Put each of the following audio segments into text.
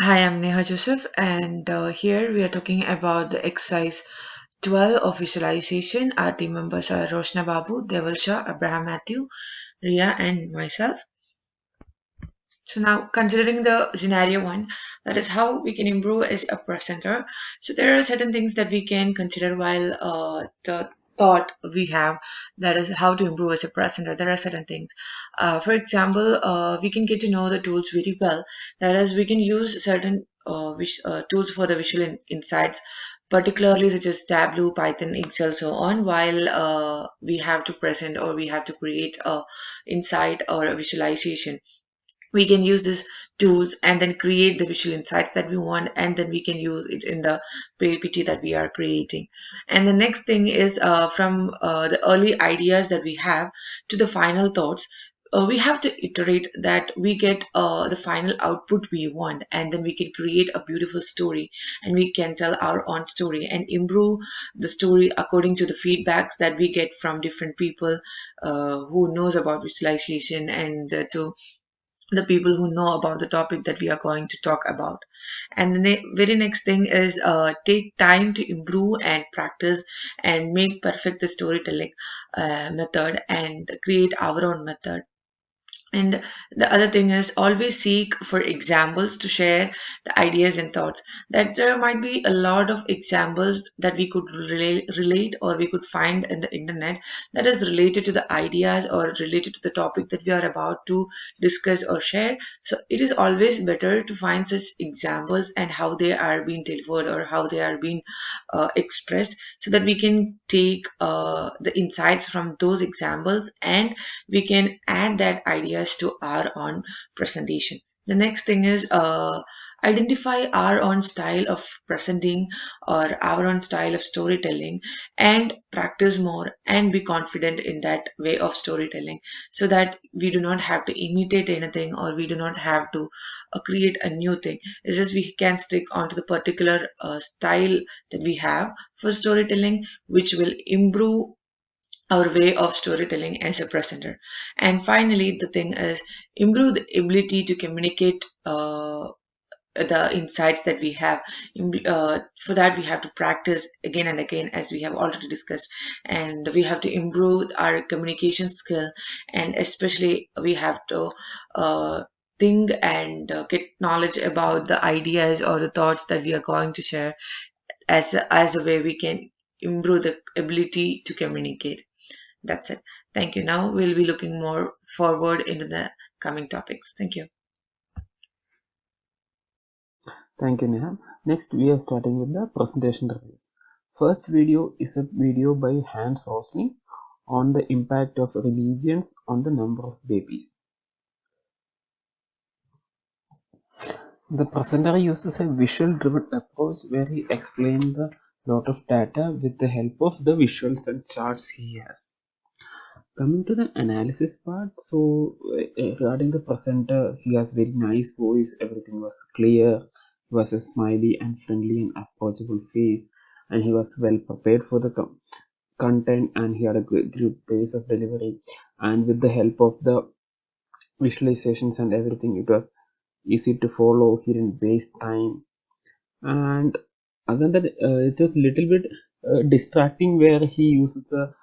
Hi, I'm Neha Joseph, and here we are talking about the exercise 12 of visualization. Our team members are ROSHNA, BABU, DEVAL, SHAH, Abraham, MATHEW, RIYA, and myself. So now, considering the scenario one, that is how we can improve as a presenter. So there are certain things that we can consider while the thought we have, that is how to improve as a presenter. There are certain things. For example, we can get to know the tools very well. That is, we can use certain tools for the visual insights, particularly such as Tableau, Python, Excel, so on. While we have to present or we have to create a insight or a visualization, we can use these tools and then create the visual insights that we want, and then we can use it in the PPT that we are creating. And the next thing is from the early ideas that we have to the final thoughts, we have to iterate that we get the final output we want, and then we can create a beautiful story, and we can tell our own story and improve the story according to the feedbacks that we get from different people who knows about visualization, and to the people who know about the topic that we are going to talk about. And the very next thing is take time to improve and practice and make perfect the storytelling method and create our own method. And the other thing is always seek for examples to share the ideas and thoughts. That there might be a lot of examples that we could relate or we could find in the internet that is related to the ideas or related to the topic that we are about to discuss or share. So it is always better to find such examples and how they are being delivered or how they are being expressed, so that we can take the insights from those examples and we can add that ideas to our own presentation. The next thing is identify our own style of presenting or our own style of storytelling, and practice more and be confident in that way of storytelling, so that we do not have to imitate anything or we do not have to create a new thing. It's just we can stick onto the particular style that we have for storytelling, which will improve our way of storytelling as a presenter. And finally, the thing is improve the ability to communicate the insights that we have. For that, we have to practice again and again, as we have already discussed, and we have to improve our communication skill, and especially we have to think and get knowledge about the ideas or the thoughts that we are going to share, as a way we can improve the ability to communicate. That's it. Thank you. Now we'll be looking more forward into the coming topics. Thank you. Thank you, Neha. Next, we are starting with the presentation reviews. First video is a video by Hans Rosling on the impact of religions on the number of babies. The presenter uses a visual-driven approach where he explains a lot of data with the help of the visuals and charts he has. Coming to the analysis part, so regarding the presenter, he has very nice voice, everything was clear, he was a smiley and friendly and approachable face, and he was well prepared for the content, and he had a good pace of delivery, and with the help of the visualizations and everything, it was easy to follow, he didn't waste time. And other than that, it was little bit distracting where he uses the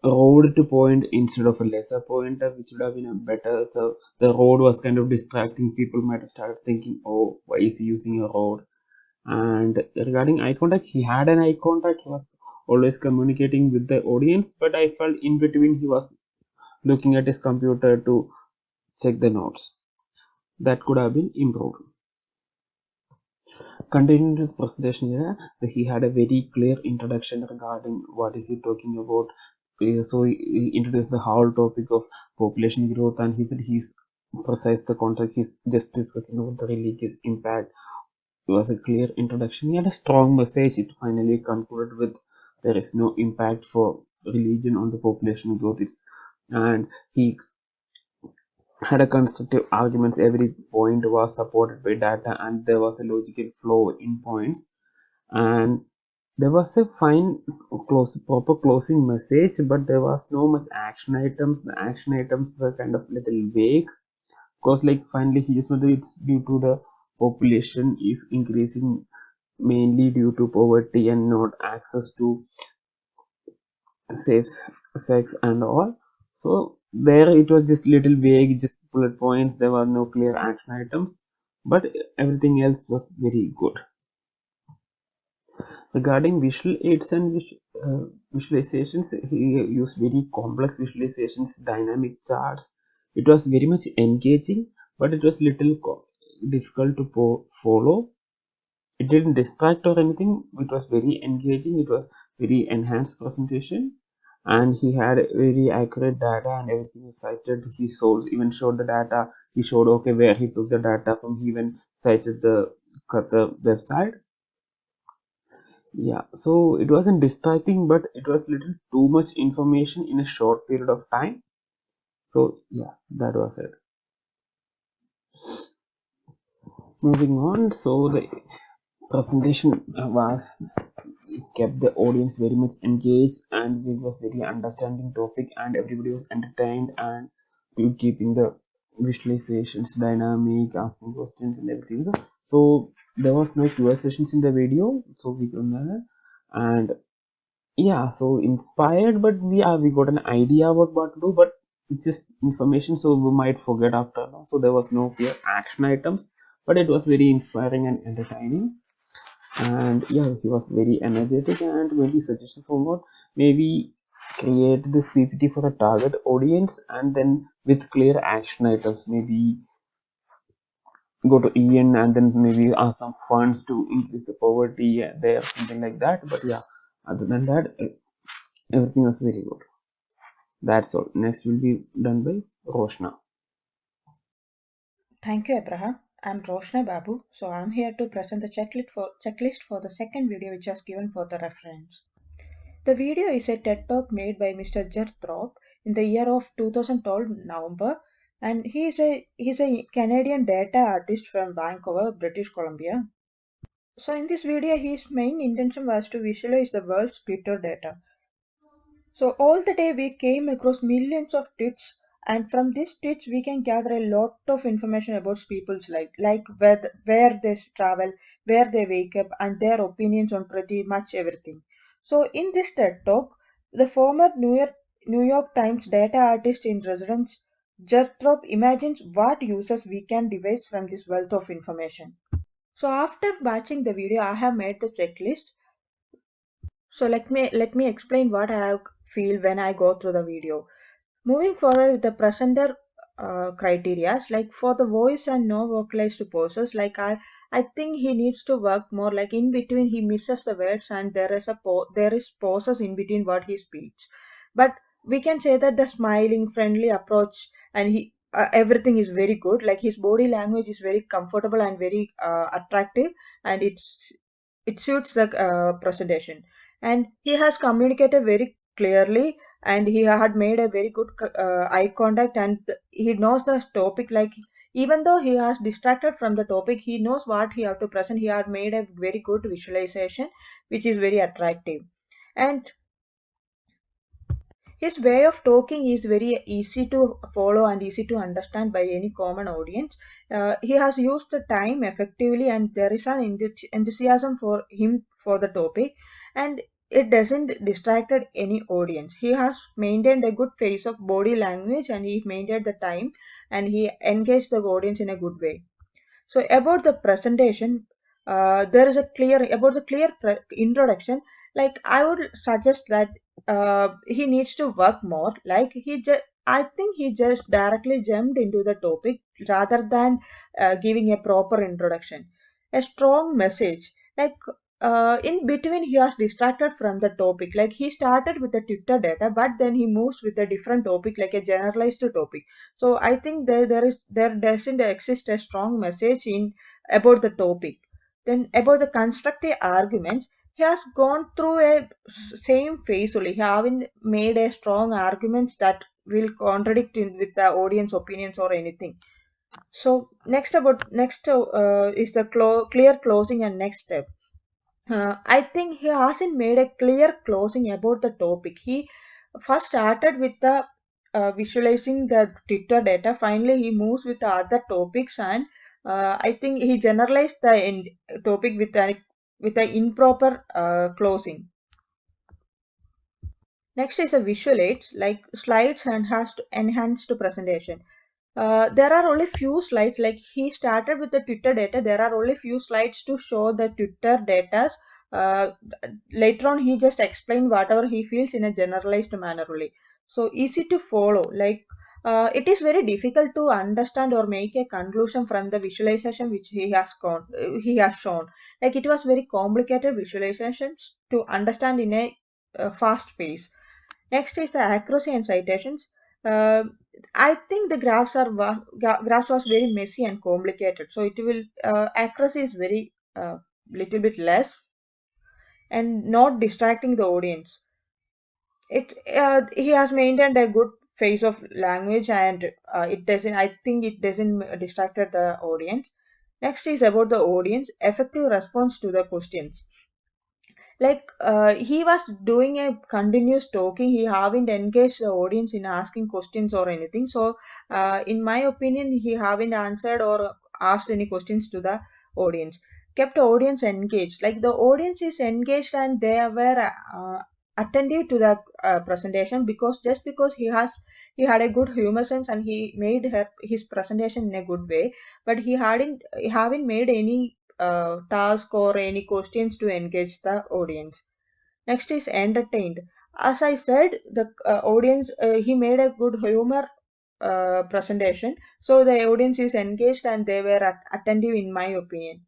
road to point instead of a lesser pointer, which would have been a better. So the road was kind of distracting. People might have started thinking, "Oh, why is he using a road?" And regarding eye contact, he had an eye contact. He was always communicating with the audience, but I felt in between he was looking at his computer to check the notes. That could have been improved. Continuing with the presentation here, he had a very clear introduction regarding what is he talking about. So he introduced the whole topic of population growth, and he said he's precise the context. He's just discussing about the religious impact. It was a clear introduction. He had a strong message. It finally concluded with there is no impact for religion on the population growth. And he had a constructive arguments. Every point was supported by data, and there was a logical flow in points, and there was a fine proper closing message, but there was no much action items. The action items were kind of little vague, Because like finally he just whether it's due to the population is increasing mainly due to poverty and not access to safe sex and all. So there it was just little vague, just bullet points. There were no clear action items, but everything else was very good. Regarding visual aids and visualizations, he used very complex visualizations, dynamic charts. It was very much engaging, but it was little difficult to follow. It didn't distract or anything. It was very engaging. It was very enhanced presentation, and he had very accurate data and everything was cited. He even showed the data. He showed okay where he took the data from. He even cited the website. Yeah, so it wasn't distracting, but it was little too much information in a short period of time. So yeah, that was it. Moving on, so the presentation was kept the audience very much engaged, and it was very understanding topic, and everybody was entertained, and keeping the visualizations dynamic, asking questions and everything. So there was no Q&A sessions in the video, so we can and yeah, so inspired, but we got an idea about what to do, but it's just information, so we might forget after. So there was no clear action items, but it was very inspiring and entertaining. And yeah, he was very energetic, and maybe suggestion for what, maybe create this PPT for a target audience and then with clear action items, maybe go to EN and then maybe ask some funds to increase the poverty there, something like that. But yeah, other than that, everything was very good. That's all. Next will be done by Roshna. Thank you, Abraham. I'm ROSHNA BABU, so I'm here to present the checklist for the second video which was given for the reference. The video is a TED Talk made by Mr. Jerthrop in the year of 2012 November, and he's a Canadian data artist from Vancouver, British Columbia. So in this video, his main intention was to visualize the world's Twitter data. So all the day we came across millions of tweets, and from these tweets we can gather a lot of information about people's life, like where they travel, where they wake up, and their opinions on pretty much everything. So in this TED talk, the former New York Times data artist in residence, Jerthrop imagines what uses we can devise from this wealth of information. So after watching the video, I have made the checklist. So let me explain what I feel when I go through the video. Moving forward with the presenter criteria, like for the voice and no vocalized poses, like I think he needs to work more. Like in between, he misses the words, and there is pauses in between what he speaks. But we can say that the smiling, friendly approach, and he everything is very good. Like his body language is very comfortable and very attractive, and it suits the presentation. And he has communicated very clearly, and he had made a very good eye contact, and he knows the topic. Like even though he has distracted from the topic, he knows what he have to present. He had made a very good visualization, which is very attractive. And his way of talking is very easy to follow and easy to understand by any common audience. He has used the time effectively, and there is an enthusiasm for him for the topic, and it doesn't distracted any audience. He has maintained a good face of body language, and he maintained the time, and he engaged the audience in a good way. So about the presentation, there is a clear about the introduction. Like I would suggest that he needs to work more. Like I think he just directly jumped into the topic rather than giving a proper introduction. A strong message, like in between he was distracted from the topic. Like he started with the Twitter data, but then he moves with a different topic, like a generalized topic. So I think there doesn't exist a strong message in about the topic. Then about the constructive arguments, he has gone through a same phase only. He haven't made a strong arguments that will contradict with the audience opinions or anything. So next is the clear closing and next step. I think he hasn't made a clear closing about the topic. He first started with the visualizing the Twitter data, finally he moves with the other topics, and I think he generalized the topic with an improper closing. Next is a visual aids like slides and has to enhance to presentation. There are only few slides, like he started with the Twitter data. There are only few slides to show the Twitter data. Uh, Later on, he just explained whatever he feels in a generalized manner only. So easy to follow. Like it is very difficult to understand or make a conclusion from the visualization which he has shown. Like it was very complicated visualizations to understand in a fast pace. Next is the accuracy and citations. Uh, I think the graphs was very messy and complicated, so it will accuracy is very little bit less and not distracting the audience. It He has maintained a good face of language, and it doesn't. I think it doesn't distracted the audience. Next is about the audience effective response to the questions. Like he was doing a continuous talking, he haven't engaged the audience in asking questions or anything. So in my opinion, he haven't answered or asked any questions to the audience, kept the audience engaged. Like the audience is engaged and they were attentive to the presentation, because just because he had a good humor sense and he made his presentation in a good way, but he haven't made any task or any questions to engage the audience. Next is entertained. As I said, the audience, he made a good humor presentation, so the audience is engaged and they were attentive in my opinion.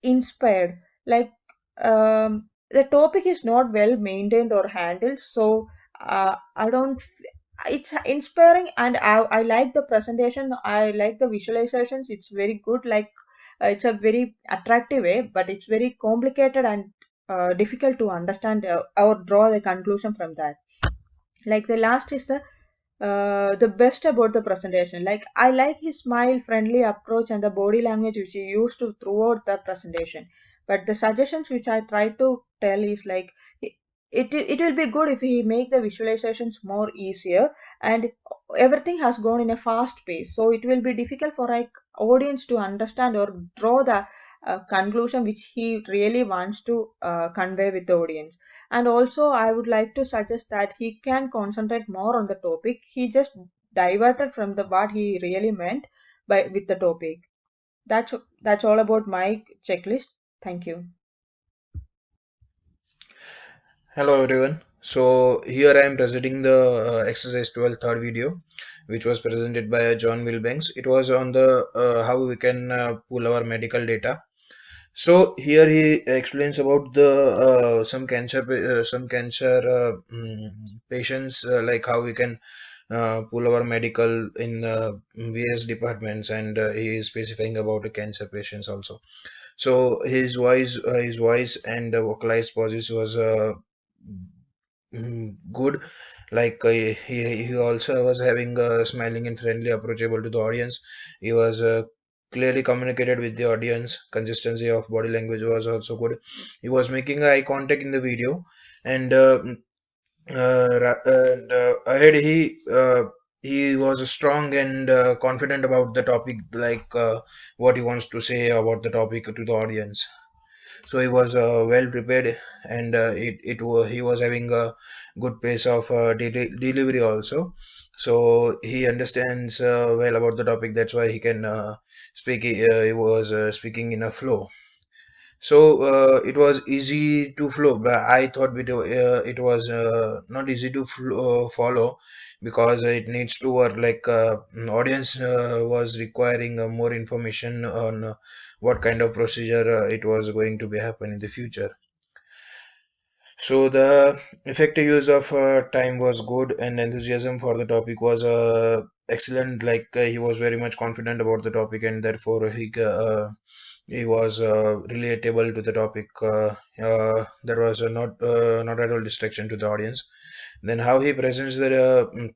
Inspired, like the topic is not well maintained or handled, so I don't it's inspiring, and I like the presentation, I like the visualizations, it's very good. Like it's a very attractive way, but it's very complicated and difficult to understand or draw the conclusion from that. Like the last is the best about the presentation. Like I like his smile, friendly approach, and the body language which he used to throughout the presentation. But the suggestions which I try to tell is like it will be good if he make the visualizations more easier, and everything has gone in a fast pace, so it will be difficult for like audience to understand or draw the conclusion which he really wants to convey with the audience. And also I would like to suggest that he can concentrate more on the topic. He just diverted from the what he really meant by with the topic. That's all about my checklist. Thank you. Hello everyone. So here I am presenting the exercise 12 third video, which was presented by John Wilbanks. It was on the how we can pull our medical data. So here he explains about the some cancer patients, like how we can pull our medical in various departments, and he is specifying about the cancer patients also. So his voice and vocalized pauses was good. Like he also was having smiling and friendly, approachable to the audience. He was clearly communicated with the audience. Consistency of body language was also good. He was making eye contact in the video, and ahead he was strong and confident about the topic, like what he wants to say about the topic to the audience. So he was well prepared, and he was having a good pace of delivery also. So he understands well about the topic, that's why he can speak. He was speaking in a flow. So it was easy to flow, but I thought it was not easy to follow, because it needs to work. Like audience was requiring more information on what kind of procedure it was going to be happen in the future. So the effective use of time was good, and enthusiasm for the topic was excellent. Like he was very much confident about the topic, and therefore he was relatable to the topic. There was not at all distraction to the audience. Then how he presents the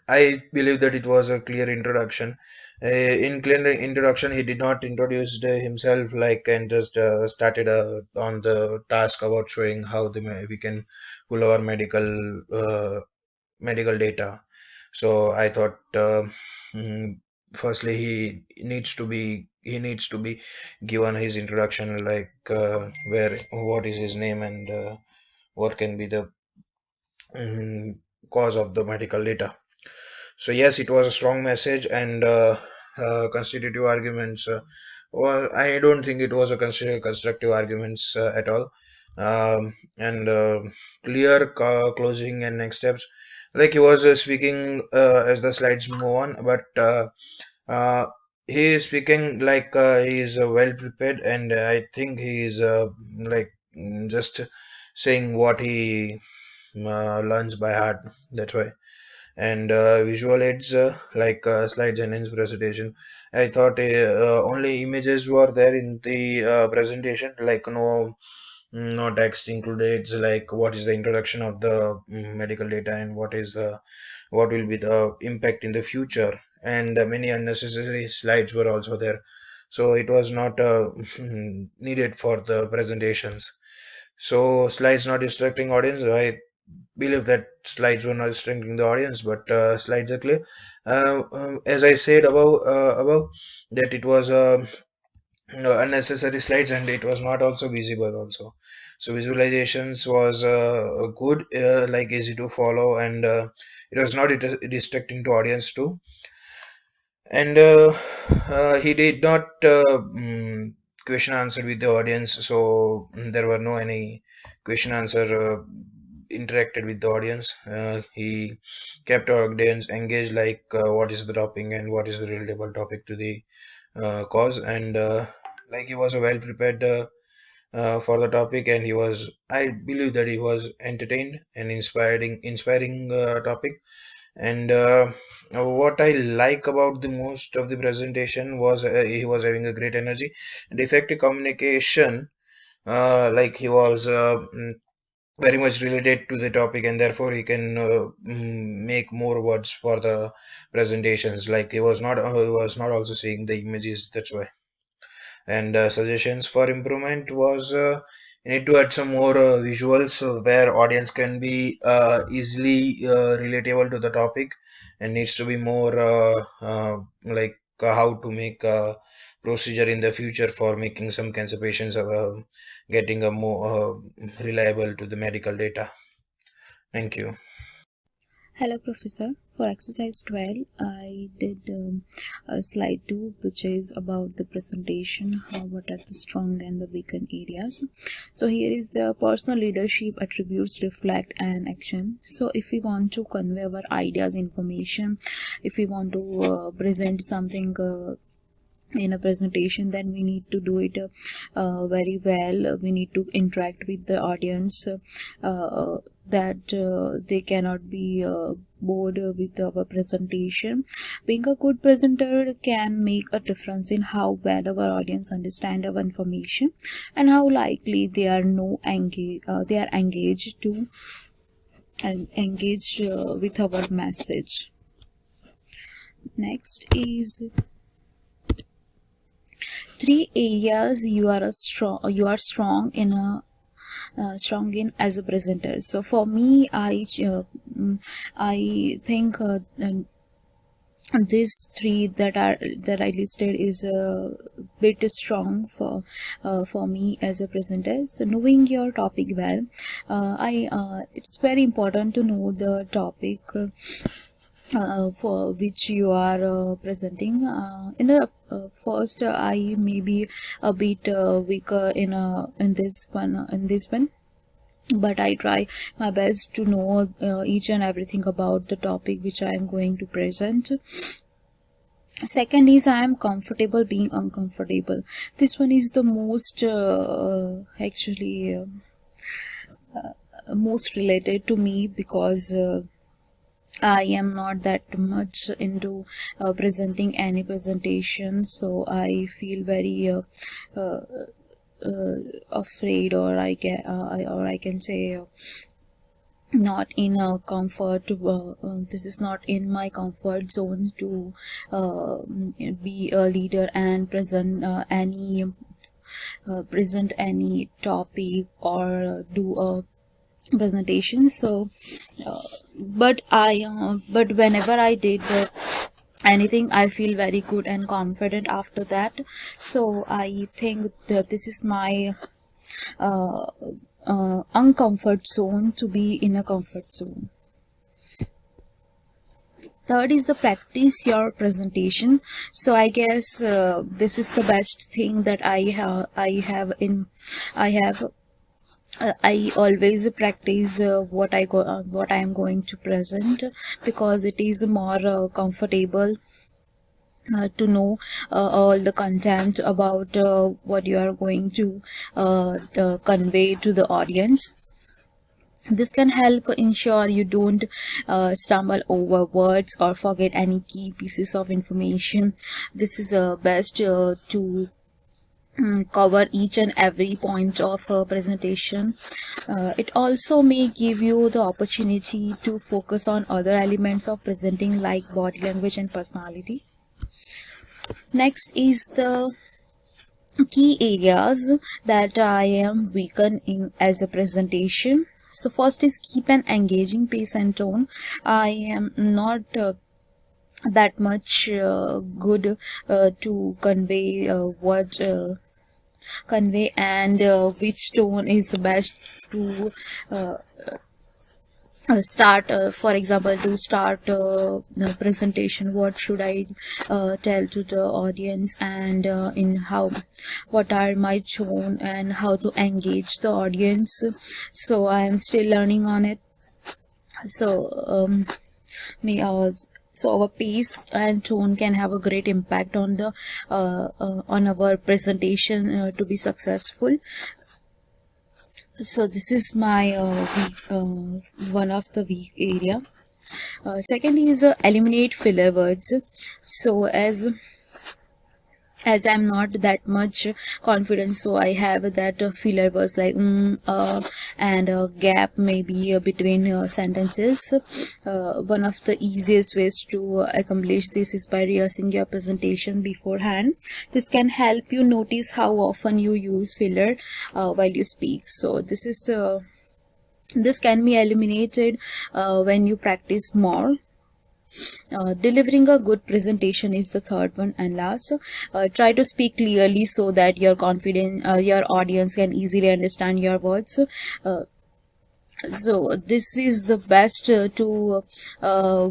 I believe that it was a clear introduction. In clear introduction, he did not introduce himself, like, and just started on the task about showing how we can pull our medical data. So I thought, firstly he needs to be given his introduction, like where what is his name, and what can be the mm, cause of the medical data. So yes, it was a strong message, and constitutive arguments. Well, I don't think it was a constructive arguments at all, and clear closing and next steps. Like he was speaking as the slides move on, but uh, he is speaking like he is well prepared, and I think he is like just saying what he learns by heart. That's why. And visual aids like slides and his presentation, I thought only images were there in the presentation, like no text included, like what is the introduction of the medical data, and what will be the impact in the future, and many unnecessary slides were also there, so it was not needed for the presentations. So slides not distracting audience, I believe that slides were not distracting the audience, but slides are clear. As I said above, that it was unnecessary slides, and it was not also visible also. So visualizations was good, like easy to follow, and it was not distracting to audience too. And he did not question answer with the audience, so there were no any question answer interacted with the audience. He kept our audience engaged, like what is the topic and what is the relatable topic to the cause, and like he was well prepared for the topic, and he was, I believe that he was entertained and inspiring topic. And what I like about the most of the presentation was he was having a great energy and effective communication, like he was very much related to the topic, and therefore he can make more words for the presentations, like he was not also seeing the images, that's why. And suggestions for improvement was, you need to add some more visuals where audience can be easily relatable to the topic, and needs to be more like how to make a procedure in the future for making some cancer patients getting a more reliable to the medical data. Thank you. Hello, Professor. For exercise 12, I did slide 2, which is about the presentation, what are the strong and the weakened areas. So here is the personal leadership attributes, reflect and action. So if we want to convey our ideas, information, if we want to present something in a presentation, then we need to do it very well. We need to interact with the audience, that they cannot be bored with our presentation. Being a good presenter can make a difference in how well our audience understand our information and how likely they are engaged to engage with our message. Next is 3 areas you are strong in as a presenter. So for me, I think these 3 that I listed is a bit strong for me as a presenter. So knowing your topic well, it's very important to know the topic for which you are presenting. In the first, I may be a bit weaker in this one, but I try my best to know each and everything about the topic which I am going to present. Second is, I am comfortable being uncomfortable. This one is the most most related to me, because I am not that much into presenting any presentation, so I feel very uh, afraid, or I can say not in a comfort. This is not in my comfort zone to be a leader and present any topic, or do a presentation. So but whenever I did anything, I feel very good and confident after that. So I think that this is my uncomfort zone to be in a comfort zone. Third is the practice your presentation. So I guess this is the best thing that I always practice what I am going to present, because it is more comfortable to know all the content about what you are going to convey to the audience. This can help ensure you don't stumble over words or forget any key pieces of information. This is best to cover each and every point of a presentation. It also may give you the opportunity to focus on other elements of presenting, like body language and personality. Next is the key areas that I am weak in as a presentation. So first is keep an engaging pace and tone. I am not that much good to convey and which tone is the best to start, for example, to start the presentation. What should I tell to the audience, and what are my tone and how to engage the audience. So I am still learning on it. So so our pace and tone can have a great impact on the on our presentation to be successful. So this is my one of the weak area. Second is eliminate filler words. So as I'm not that much confident, so I have that filler words like and a gap maybe between sentences. One of the easiest ways to accomplish this is by rehearsing your presentation beforehand. This can help you notice how often you use filler while you speak. So this can be eliminated when you practice more. Delivering a good presentation is the third one and last. Try to speak clearly so that your audience can easily understand your words. So this is the best to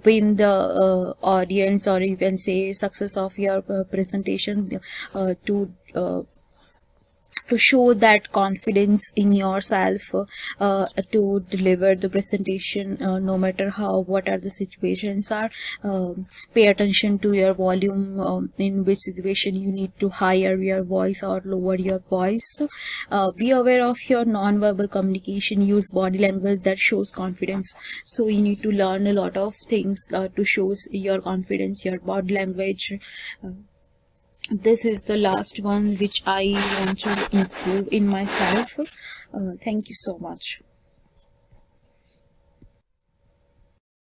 win the audience, or you can say success of your presentation, to show that confidence in yourself to deliver the presentation, no matter what are the situations are. Pay attention to your volume, in which situation you need to higher your voice or lower your voice. Be aware of your non-verbal communication. Use body language that shows confidence. So you need to learn a lot of things to show your confidence, your body language. This is the last one which I want to improve in myself. Thank you so much.